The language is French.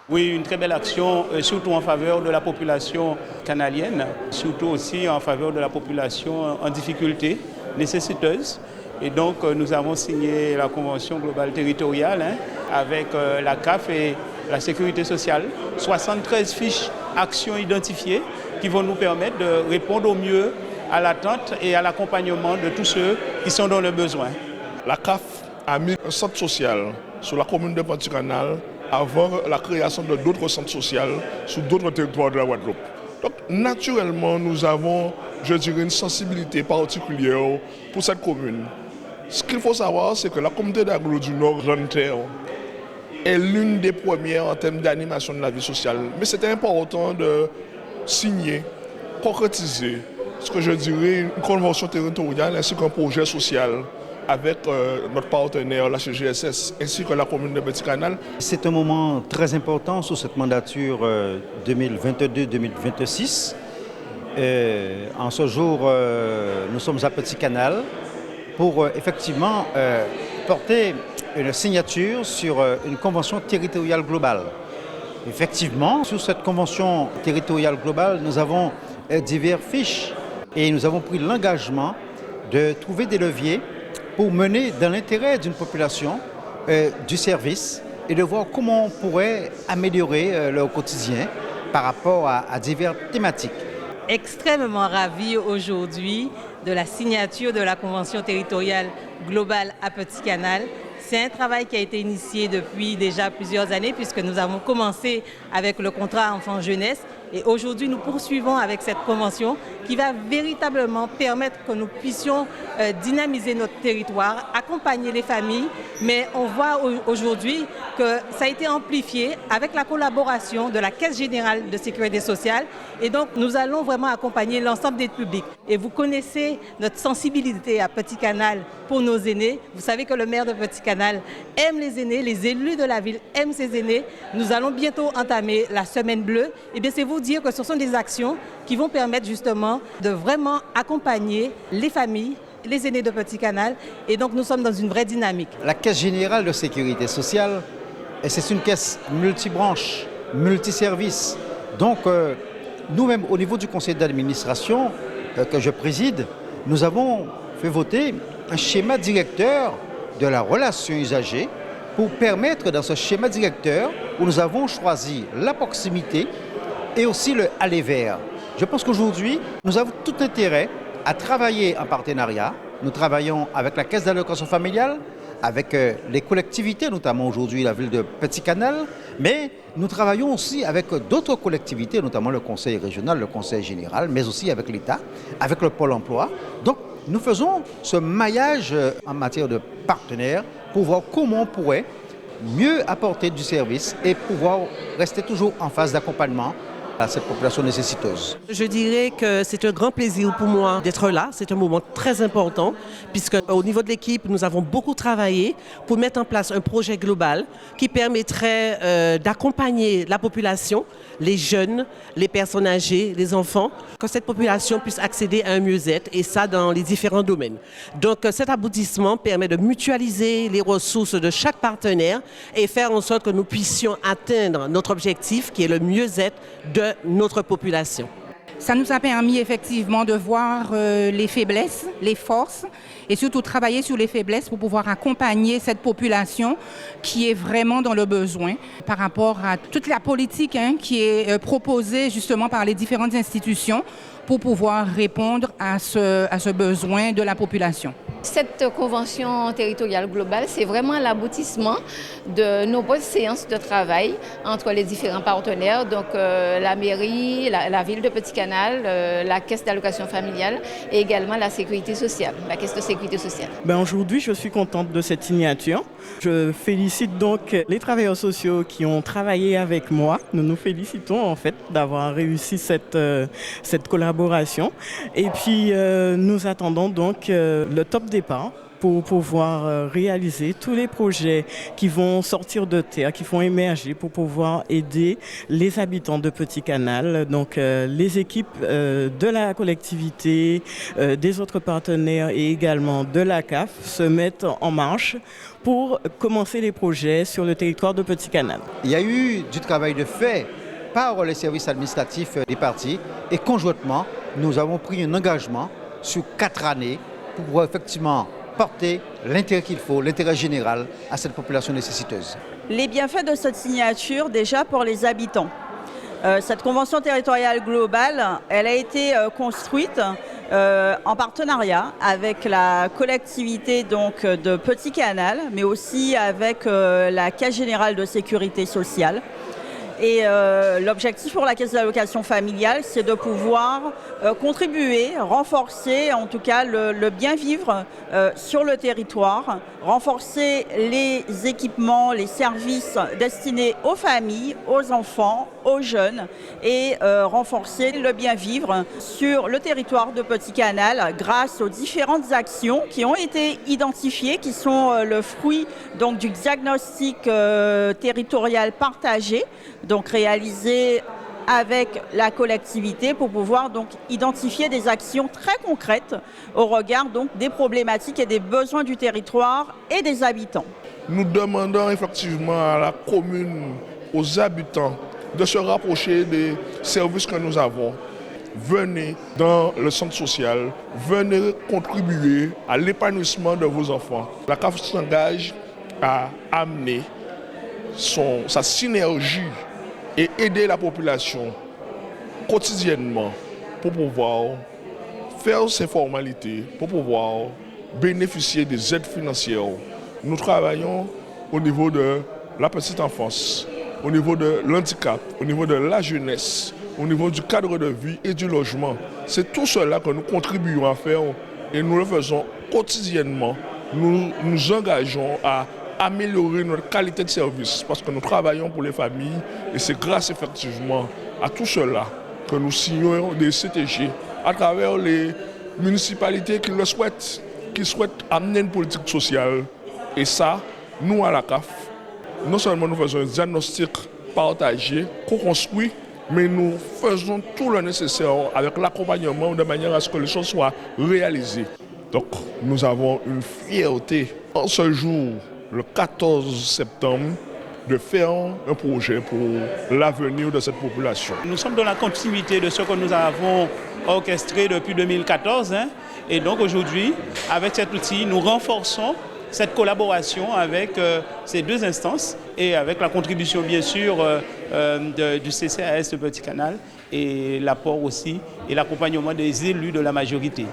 Oui, une très belle action, surtout en faveur de la population canalienne, surtout aussi en faveur de la population en difficulté, nécessiteuse. Et donc, nous avons signé la Convention globale territoriale avec la CAF et la Sécurité sociale. 73 fiches actions identifiées qui vont nous permettre de répondre au mieux à l'attente et à l'accompagnement de tous ceux qui sont dans le besoin. La CAF a mis un centre social sur la commune de Petit-Canal avant la création de d'autres centres sociaux sur d'autres territoires de la Guadeloupe. Donc, naturellement, nous avons, je dirais, une sensibilité particulière pour cette commune. Ce qu'il faut savoir, c'est que la communauté d'Aglo du Nord, Grande Terre, est l'une des premières en termes d'animation de la vie sociale. Mais c'est important de signer, concrétiser, ce que je dirais, une convention territoriale ainsi qu'un projet social avec notre partenaire, la CGSS, ainsi que la commune de Petit-Canal. C'est un moment très important sous cette mandature 2022-2026. En ce jour, nous sommes à Petit-Canal pour effectivement porter une signature sur une convention territoriale globale. Effectivement, sur cette convention territoriale globale, nous avons diverses fiches et nous avons pris l'engagement de trouver des leviers pour mener dans l'intérêt d'une population du service et de voir comment on pourrait améliorer leur quotidien par rapport à diverses thématiques. Extrêmement ravi aujourd'hui de la signature de la Convention territoriale globale à Petit-Canal. C'est un travail qui a été initié depuis déjà plusieurs années puisque nous avons commencé avec le contrat enfant-jeunesse et aujourd'hui nous poursuivons avec cette convention qui va véritablement permettre que nous puissions dynamiser notre territoire, accompagner les familles, mais on voit aujourd'hui que ça a été amplifié avec la collaboration de la Caisse générale de sécurité sociale et donc nous allons vraiment accompagner l'ensemble des publics. Et vous connaissez notre sensibilité à Petit-Canal pour nos aînés. Vous savez que le maire de Petit-Canal aime les aînés, les élus de la ville aiment ses aînés. Nous allons bientôt entamer la Semaine bleue. Et bien c'est vous dire que ce sont des actions qui vont permettre justement de vraiment accompagner les familles, les aînés de Petit-Canal. Et donc nous sommes dans une vraie dynamique. La Caisse générale de sécurité sociale, c'est une caisse multibranche, multiservice. Donc nous-mêmes au niveau du conseil d'administration que je préside, nous avons fait voter un schéma directeur de la relation usagée pour permettre dans ce schéma directeur où nous avons choisi la proximité et aussi le aller vers. Je pense qu'aujourd'hui, nous avons tout intérêt à travailler en partenariat. Nous travaillons avec la Caisse d'allocation familiale, avec les collectivités, notamment aujourd'hui la ville de Petit-Canal, mais nous travaillons aussi avec d'autres collectivités, notamment le conseil régional, le conseil général, mais aussi avec l'État, avec le Pôle emploi. Donc, nous faisons ce maillage en matière de partenaires pour voir comment on pourrait mieux apporter du service et pouvoir rester toujours en phase d'accompagnement à cette population nécessiteuse. Je dirais que c'est un grand plaisir pour moi d'être là. C'est un moment très important puisque au niveau de l'équipe, nous avons beaucoup travaillé pour mettre en place un projet global qui permettrait d'accompagner la population, les jeunes, les personnes âgées, les enfants, que cette population puisse accéder à un mieux-être et ça dans les différents domaines. Donc cet aboutissement permet de mutualiser les ressources de chaque partenaire et faire en sorte que nous puissions atteindre notre objectif qui est le mieux-être de notre population. Ça nous a permis effectivement de voir les faiblesses, les forces et surtout travailler sur les faiblesses pour pouvoir accompagner cette population qui est vraiment dans le besoin par rapport à toute la politique qui est proposée justement par les différentes institutions pour pouvoir répondre à ce besoin de la population. Cette convention territoriale globale, c'est vraiment l'aboutissement de nombreuses séances de travail entre les différents partenaires, donc la mairie, la ville de Petit-Canal, la caisse d'allocation familiale et également la sécurité sociale, la caisse de sécurité sociale. Aujourd'hui, je suis contente de cette signature. Je félicite donc les travailleurs sociaux qui ont travaillé avec moi. Nous nous félicitons en fait d'avoir réussi cette collaboration. Et puis nous attendons donc le top départ pour pouvoir réaliser tous les projets qui vont sortir de terre, qui vont émerger pour pouvoir aider les habitants de Petit Canal, donc les équipes de la collectivité, des autres partenaires et également de la CAF se mettent en marche pour commencer les projets sur le territoire de Petit Canal. Il y a eu du travail de fait par les services administratifs des partis et conjointement, nous avons pris un engagement sur 4 années pour pouvoir effectivement porter l'intérêt qu'il faut, l'intérêt général à cette population nécessiteuse. Les bienfaits de cette signature déjà pour les habitants. Cette convention territoriale globale, elle a été construite en partenariat avec la collectivité donc, de Petit Canal, mais aussi avec la Caisse générale de sécurité sociale. Et l'objectif pour la Caisse d'allocation familiale, c'est de pouvoir contribuer, renforcer en tout cas le bien-vivre sur le territoire, renforcer les équipements, les services destinés aux familles, aux enfants, aux jeunes et renforcer le bien-vivre sur le territoire de Petit Canal grâce aux différentes actions qui ont été identifiées, qui sont le fruit donc, du diagnostic territorial partagé, donc réalisé avec la collectivité pour pouvoir donc identifier des actions très concrètes au regard donc des problématiques et des besoins du territoire et des habitants. Nous demandons effectivement à la commune, aux habitants, de se rapprocher des services que nous avons. Venez dans le centre social, venez contribuer à l'épanouissement de vos enfants. La CAF s'engage à amener sa synergie et aider la population quotidiennement pour pouvoir faire ces formalités, pour pouvoir bénéficier des aides financières. Nous travaillons au niveau de la petite enfance, au niveau de l'handicap, au niveau de la jeunesse, au niveau du cadre de vie et du logement. C'est tout cela que nous contribuons à faire et nous le faisons quotidiennement. Nous nous engageons à améliorer notre qualité de service parce que nous travaillons pour les familles et c'est grâce effectivement à tout cela que nous signons des CTG à travers les municipalités qui le souhaitent, qui souhaitent amener une politique sociale. Et ça, nous à la CAF, non seulement nous faisons un diagnostic partagé, co-construit, mais nous faisons tout le nécessaire avec l'accompagnement de manière à ce que les choses soient réalisées. Donc nous avons une fierté en ce jour, le 14 septembre, de faire un projet pour l'avenir de cette population. Nous sommes dans la continuité de ce que nous avons orchestré depuis 2014. Et donc aujourd'hui, avec cet outil, nous renforçons cette collaboration avec ces deux instances et avec la contribution bien sûr du CCAS de Petit Canal et l'apport aussi et l'accompagnement des élus de la majorité.